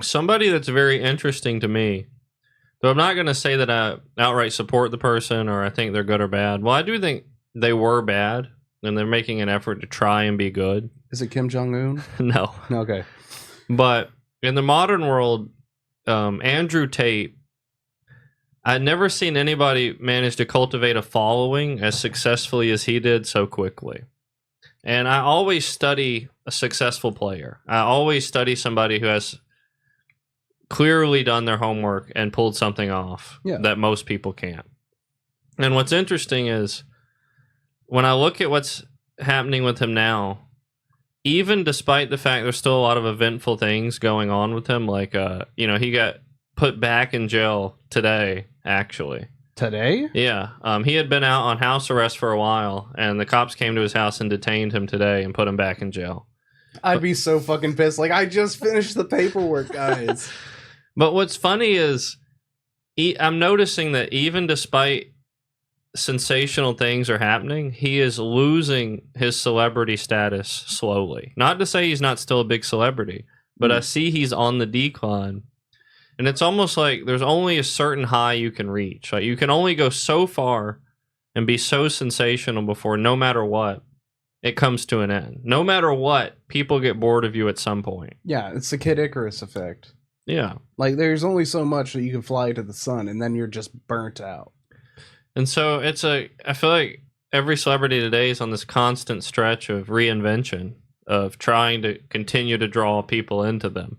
Somebody that's very interesting to me, though I'm not going to say that I outright support the person or I think they're good or bad. Well, I do think they were bad, and they're making an effort to try and be good. Is it Kim Jong-un? No. Okay. But in the modern world, Andrew Tate, I'd never seen anybody manage to cultivate a following as successfully as he did so quickly. And I always study a successful player. I always study somebody who has clearly done their homework and pulled something off that most people can't. And what's interesting is when I look at what's happening with him now, even despite the fact there's still a lot of eventful things going on with him, like, he got put back in jail today, actually. Today? Yeah. He had been out on house arrest for a while, and the cops came to his house and detained him today and put him back in jail. I'd be so fucking pissed. Like, I just finished the paperwork, guys. But what's funny is I'm noticing that even despite sensational things are happening, he is losing his celebrity status slowly. Not to say he's not still a big celebrity, but I see he's on the decline. And it's almost like there's only a certain high you can reach. Like, you can only go so far and be so sensational before, no matter what, it comes to an end. No matter what, people get bored of you at some point. Yeah, it's the Kid Icarus effect. Yeah. Like, there's only so much that you can fly to the sun, and then you're just burnt out. And so I feel like every celebrity today is on this constant stretch of reinvention, of trying to continue to draw people into them.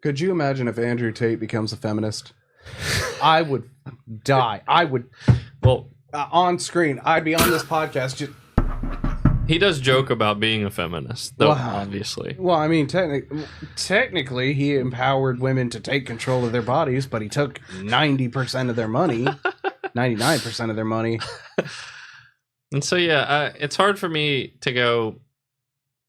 Could you imagine if Andrew Tate becomes a feminist? I would die. I would. Well, on screen, I'd be on this podcast just... He does joke about being a feminist, though, obviously. Well, I mean, technically, he empowered women to take control of their bodies, but he took 90% of their money, 99% of their money. And so, it's hard for me to go,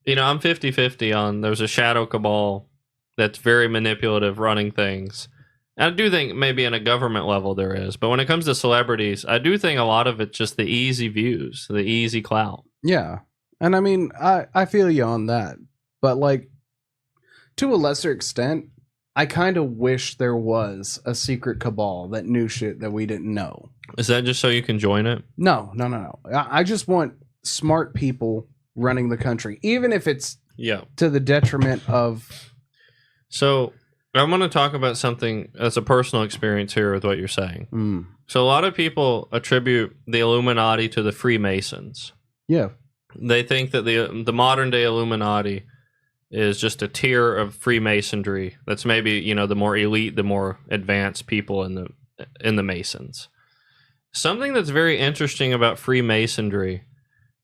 I'm 50-50 on there's a shadow cabal that's very manipulative running things. And I do think maybe on a government level there is, but when it comes to celebrities, I do think a lot of it's just the easy views, the easy clout. Yeah. And I mean, I feel you on that. But like, to a lesser extent, I kind of wish there was a secret cabal that knew shit that we didn't know. Is that just so you can join it? No. I just want smart people running the country, even if it's to the detriment of... So I'm going to talk about something as a personal experience here with what you're saying. So a lot of people attribute the Illuminati to the Freemasons. Yeah. They think that the modern day Illuminati is just a tier of Freemasonry that's maybe, the more elite, the more advanced people in the Masons. Something that's very interesting about Freemasonry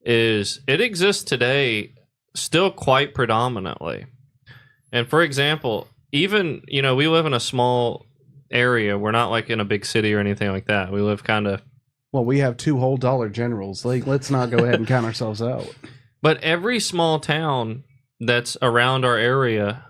is it exists today still quite predominantly. And for example, even, we live in a small area. We're not like in a big city or anything like that. We live kind of... Well, we have 2 whole Dollar Generals. Like, let's not go ahead and count ourselves out. But every small town that's around our area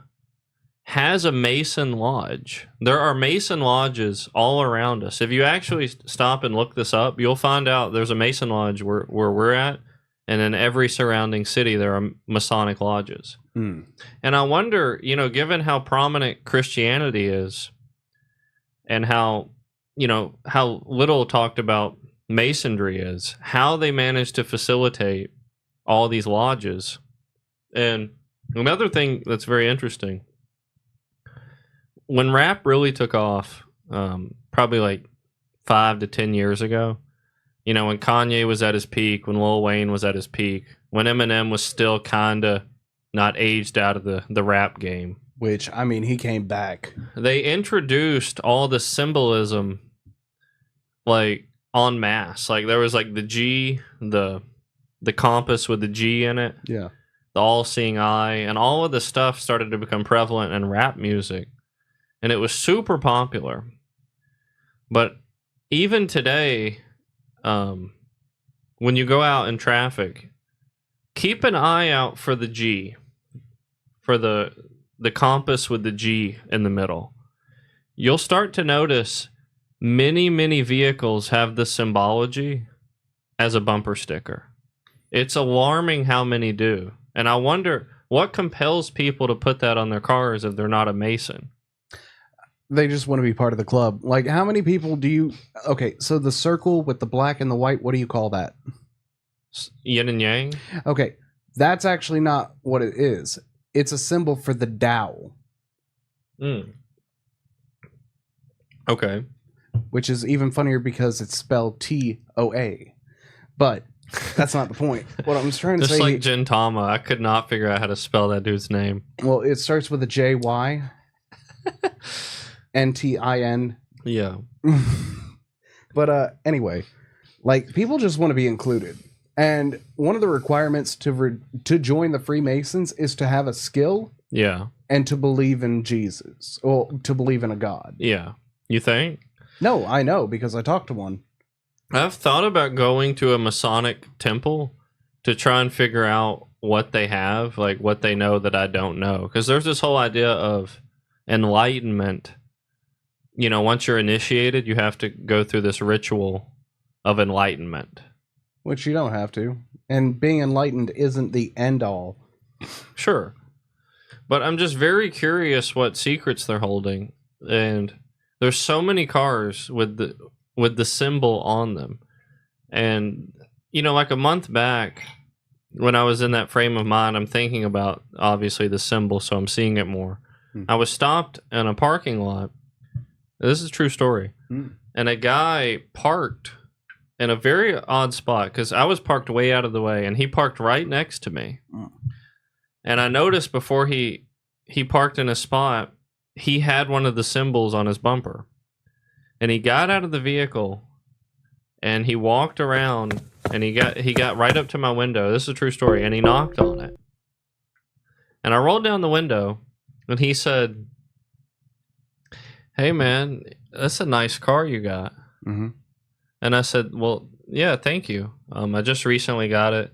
has a Mason lodge. There are Mason lodges all around us. If you actually stop and look this up, you'll find out there's a Mason lodge where we're at. And in every surrounding city, there are Masonic lodges. And I wonder, given how prominent Christianity is and how little talked about Masonry is, how they managed to facilitate all these lodges. And another thing that's very interesting, when rap really took off, probably like 5 to 10 years ago, when Kanye was at his peak, when Lil Wayne was at his peak, when Eminem was still kind of not aged out of the rap game. Which, I mean, he came back. They introduced all the symbolism, like, en masse. Like, there was, like, the G, the compass with the G in it. Yeah. The all-seeing eye. And all of the stuff started to become prevalent in rap music. And it was super popular. But even today... when you go out in traffic, keep an eye out for the G, for the compass with the G in the middle. You'll start to notice many vehicles have the symbology as a bumper sticker. It's alarming how many do. And I wonder what compels people to put that on their cars if they're not a Mason. They just want to be part of the club. Like, how many people do you... Okay, so the circle with the black and the white, what do you call that? Yin and yang? Okay, that's actually not what it is. It's a symbol for the Tao. Okay. Which is even funnier because it's spelled T-O-A. But that's not the point. What I'm trying to Just say... like Gintama, I could not figure out how to spell that dude's name. Well, it starts with a J-Y. N-T-I-N. Yeah. But anyway, like, people just want to be included. And one of the requirements to join the Freemasons is to have a skill. Yeah. And to believe in Jesus. Or to believe in a God. Yeah. You think? No, I know, because I talked to one. I've thought about going to a Masonic temple to try and figure out what they have, like what they know that I don't know. Because there's this whole idea of enlightenment. You know, once you're initiated, you have to go through this ritual of enlightenment. Which you don't have to. And being enlightened isn't the end all. Sure. But I'm just very curious what secrets they're holding. And there's so many cars with the symbol on them. And, you know, like a month back, when I was in that frame of mind, I'm thinking about, obviously, the symbol, so I'm seeing it more. I was stopped in a parking lot. This is a true story. And a guy parked in a very odd spot, because I was parked way out of the way, and he parked right next to me. And I noticed before he parked in a spot, he had one of the symbols on his bumper. And he got out of the vehicle, and he walked around, and he got right up to my window. This is a true story. And he knocked on it. And I rolled down the window, and he said, "Hey, man, that's a nice car you got." And I said, "Well, yeah, thank you. I just recently got it.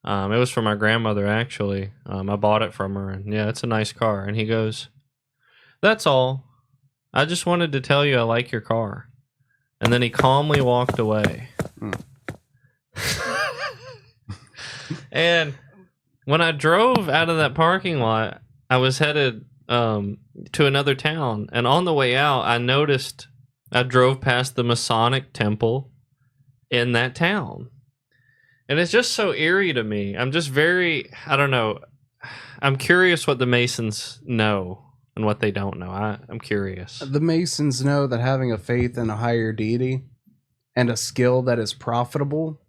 It was for my grandmother, actually. I bought it from her, and yeah, it's a nice car." And he goes, "That's all. I just wanted to tell you I like your car." And then he calmly walked away. And when I drove out of that parking lot, I was headed to another town. And on the way out, I drove past the Masonic temple in that town. And it's just so eerie to me. I'm just I don't know. I'm curious what the Masons know and what they don't know. I'm curious. The Masons know that having a faith in a higher deity and a skill that is profitable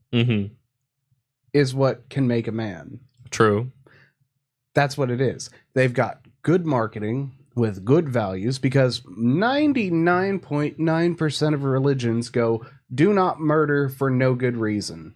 is what can make a man. True. That's what it is. They've got good marketing with good values, because 99.9% of religions go, do not murder for no good reason.